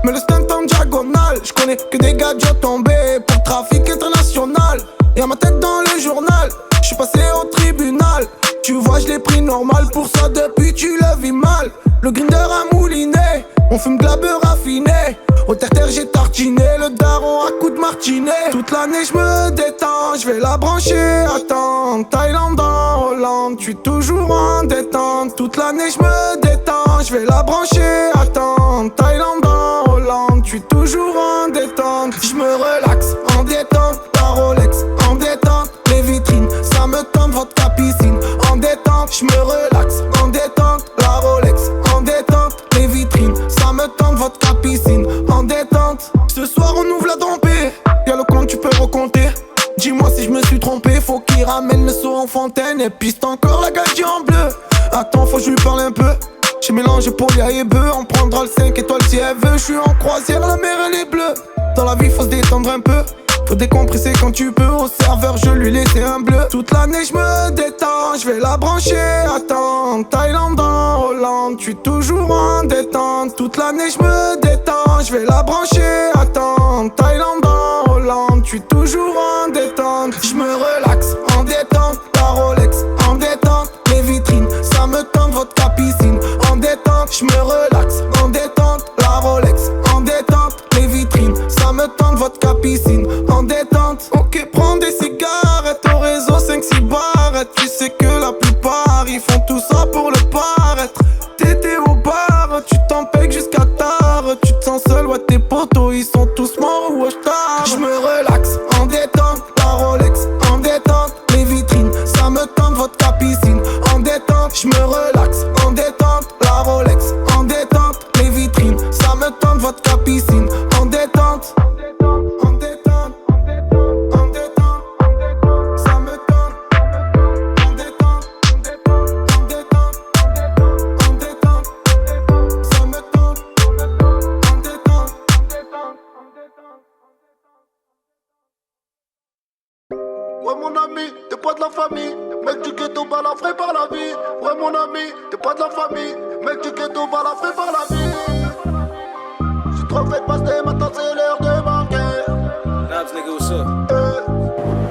Mais le stunt en diagonale, je connais que des gadgets tombés pour le trafic international. Y'a ma tête dans le journal, je suis passé au tribunal. Tu vois, je l'ai pris normal, pour ça depuis tu le vis mal. Le grinder a mouliné, on fume de la beurre raffinée. Au terre-terre j'ai tartiné, le daron à coups de martinet. Toute l'année je me détends, je vais la brancher, attends. Thaïlande en Hollande, je suis toujours en détente. Toute l'année je me détends, je vais la brancher, attends. Thaïlande en Hollande, je suis toujours en détente. Je me relaxe, en détente, la Rolex, en détente. Les vitrines, ça me tente, vodka piscine, en détente. Je me relaxe, en détente, la Rolex, en détente. Les vitrines, ça me tente, vodka piscine, en détente. Ce soir on ouvre la dompée, y'a le compte, tu peux recompter. Dis-moi si je me suis trompé, faut qu'il ramène le seau en fontaine. Et piste encore la gadget en bleu. Attends, faut que je lui parle un peu. J'ai mélangé Polia et bœuf, on prendra le 5 étoiles si elle veut. Je suis en croisière, la mer elle est bleue. Dans la vie faut se détendre un peu, faut décompresser quand tu peux. Au serveur je lui laissais un bleu. Toute l'année je me détends, je vais la brancher, attends. Thaïlande en Hollande, je suis toujours en détente. Toute l'année je me détends, je vais la brancher, attends. Thaïlande en Hollande, je suis toujours en détente. Je me relaxe, en détente, la Rolex, en détente. Les vitrines, ça me tente, vodka piscine, en détente. Je me relaxe, en détente, la Rolex, en détente. Les vitrines, ça me tente, vodka piscine, en détente. Ok, prends des cigarettes au réseau, 5-6 barrettes. Tu sais que la plupart, ils font tout ça pour le paraître. T'étais au bar, tu t'en pèques jusqu'à tard. Tu te sens seul, ouais tes potos, ils sont tous morts ou je tard. Je me relaxe, en détente, la Rolex, en détente. Les vitrines, ça me tente, vodka piscine, en détente. Je me relaxe, en détente, la Rolex, en détente. Les vitrines, ça me tente, vodka piscine, en détente. En détente, en détente, ça me tente. En détente, en détente, en détente, ça me tente. En détente, Ouais mon ami, t'es pas de la famille. Mec du ghetto balafré par la vie. Ouais mon ami, t'es pas de la famille. Mec du ghetto balafré par la vie. J'suis trop fait de passer, maintenant c'est l'heure de marquer. Nabs nigga, what's up?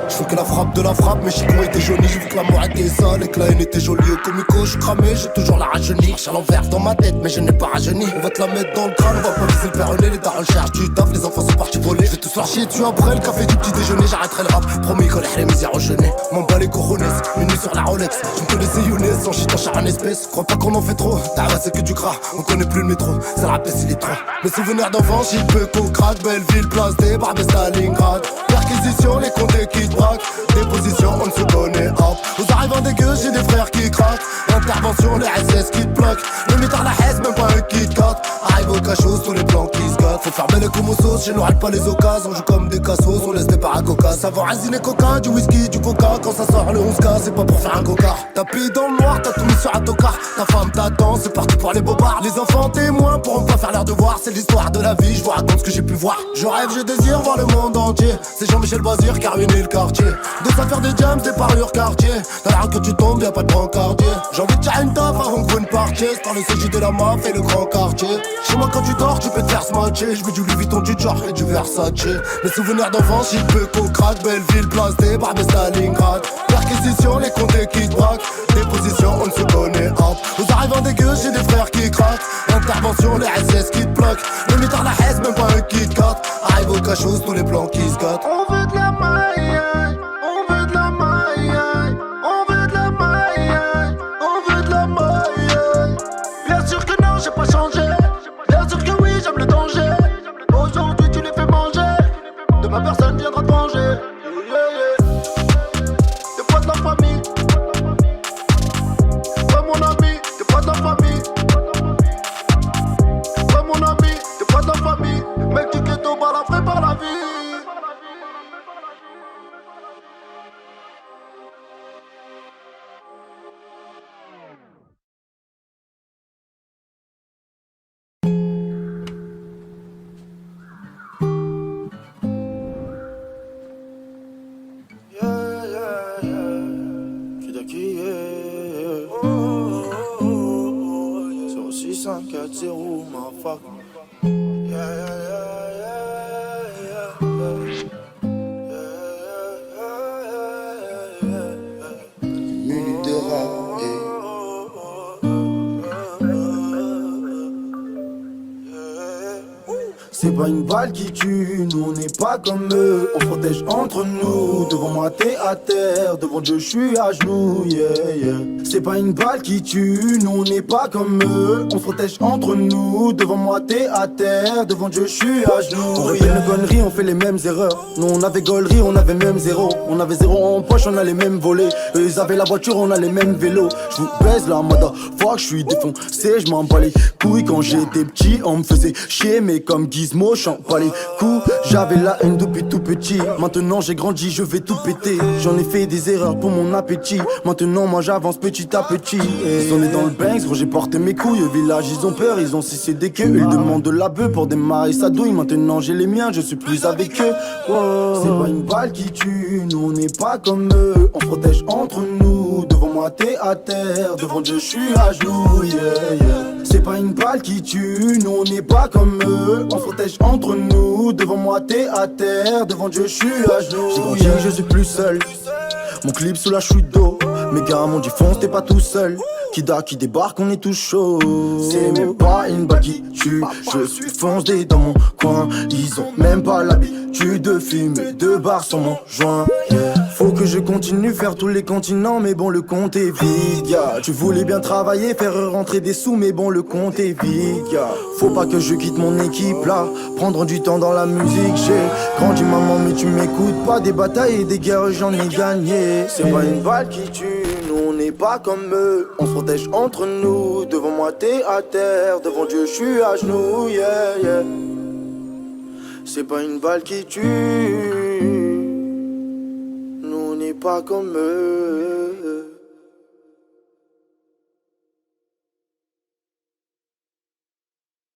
Je veux que la frappe de la frappe, mes chicots étaient jaunis. J'ai vu que la mort était sale et que la haine était jolie. Au comico, je suis cramé, j'ai toujours la rajeunie. Marche à l'envers dans ma tête, mais je n'ai pas rajeuni. On va te la mettre dans le crâne, on va pas viser le péroné. Les darons cherchent du taf, les enfants sont partis voler. Je vais tous leur chier dessus après le café du petit déjeuner. J'arrêterai le rap, promis qu'on les misères enchaînées. M'en bats les cojones, une nuit sur la Rolex. Je me connaissais Younes, sans shit en char en espèce. Crois pas qu'on en fait trop, t'as c'est que du gras. On connaît plus le métro, ça le rappelle s'il est trop. Mes souvenirs d'enfance, shit, Peco, crack, Belleville, place des barbes, Stalingrad. Perquisition, les condés qui te braquent. Déposition, on ne se connaît hop. Aux arrivants des gueux, j'ai des frères qui craquent. Intervention, les SS qui te bloquent. Le mitard la haisse, même pas un Kit Kat. Arrive au cachot, tous les plans qui se gâtent. Faut fermer les commosos, chez nous règle pas les occasions. On joue comme des cassos, on laisse des paracocas. Savoir résiner coca, du whisky, du coca. Quand ça sort le 11K, c'est pas pour faire un cocard. T'as payé dans le noir, t'as tout mis sur un tocard. Ta femme t'attend, c'est parti pour les bobards. Les enfants témoins pourront pas faire leur devoir. C'est l'histoire de la vie, je vous raconte ce que j'ai pu voir. Je rêve, je désire voir le monde entier. C'est Jean-Michel Bazir qui a ruiné le quartier. De ça faire des jams, des parures quartier. Dans la rue que tu tombes, y'a pas de brancardier. J'ai envie de tirer une taf avant que vous ne partiez. C'est dans le CJ de la maf et le grand quartier. Chez moi quand tu dors, tu peux te faire smatcher. Je mets du Louis Vuitton, du Dior et du Versace. Mes souvenirs d'enfance, shit, Peco, crack, Belleville, place des barbes, Stalingrad. Perquisition, les condés qui te braquent. Déposition, on ne se connaît hop. Aux arrivants des gueux, j'ai des frères qui craquent. Intervention, les SS qui te bloquent. Le mitard la haisse, même pas un Kit Kat. Arrive au cachot, tous les plans qui se gâtent. On veut de la maille, on veut de la maille, on veut de la maille, on veut de la maille. Bien sûr que non, j'ai pas changé. Bien sûr que oui, j'aime le danger. Aujourd'hui tu les fais manger. Demain personne viendra te venger. T'es pas de la famille. Ouais mon ami, t'es pas de la famille. Ouais mon ami, t'es pas de la famille. Mec du ghetto balafré par la vie. Minute de rap, C'est pas une balle qui tue, nous on n'est pas comme eux. On se protège entre nous, devant moi t'es à terre, devant Dieu je suis à genoux, yeah, yeah. C'est pas une balle qui tue, nous on n'est pas comme eux. On se protège entre nous, devant moi t'es à terre, devant Dieu je suis à genoux. On répète nos conneries, on fait les mêmes erreurs. Nous on avait gaulerie, on avait même zéro. On avait zéro en poche, on a les mêmes volets. Eux ils avaient la voiture, on a les mêmes vélos. Je vous baise la mada, fuck je suis défoncé, je m'en bats les couilles. Quand j'étais petit, on me faisait chier, mais comme Gizmo, j'en pas les coups. J'avais la haine depuis tout petit. Maintenant j'ai grandi, je vais tout péter. J'en ai fait des erreurs pour mon appétit. Maintenant moi j'avance petit à petit. Ils sont nés dans le Banks, gros j'ai porté mes couilles. Au village ils ont peur, ils ont cessé des queues. Ils demandent de la bœuf pour démarrer sa douille. Maintenant j'ai les miens, je suis plus avec eux. Wow. C'est pas une balle qui tue, nous on n'est pas comme eux. On se protège entre nous, devant moi t'es à terre, devant Dieu je suis à genoux, yeah, yeah. C'est pas une balle qui tue, nous on n'est pas comme eux. On se protège entre nous, devant moi t'es à terre, devant Dieu je suis à genoux. J'ai grandi, je suis plus seul. Mon clip sous la chute d'eau. Mes gars m'ont dit fonce, t'es pas tout seul. Kida qui débarque, on est tout chaud. C'est même pas une balle qui tue. Je suis foncé dans mon coin. Ils ont même pas l'habitude de fumer 2 barres sur mon joint. Faut que je continue faire tous les continents, mais bon le compte est vide, yeah. Tu voulais bien travailler, faire rentrer des sous, mais bon le compte est vide, yeah. Faut pas que je quitte mon équipe là, prendre du temps dans la musique. J'ai grandi maman mais tu m'écoutes pas. Des batailles et des guerres j'en ai gagné. C'est pas une balle qui tue, nous on n'est pas comme eux. On se protège entre nous, devant moi t'es à terre, devant Dieu je suis à genoux, yeah, yeah. C'est pas une balle qui tue, nous on n'est pas comme eux.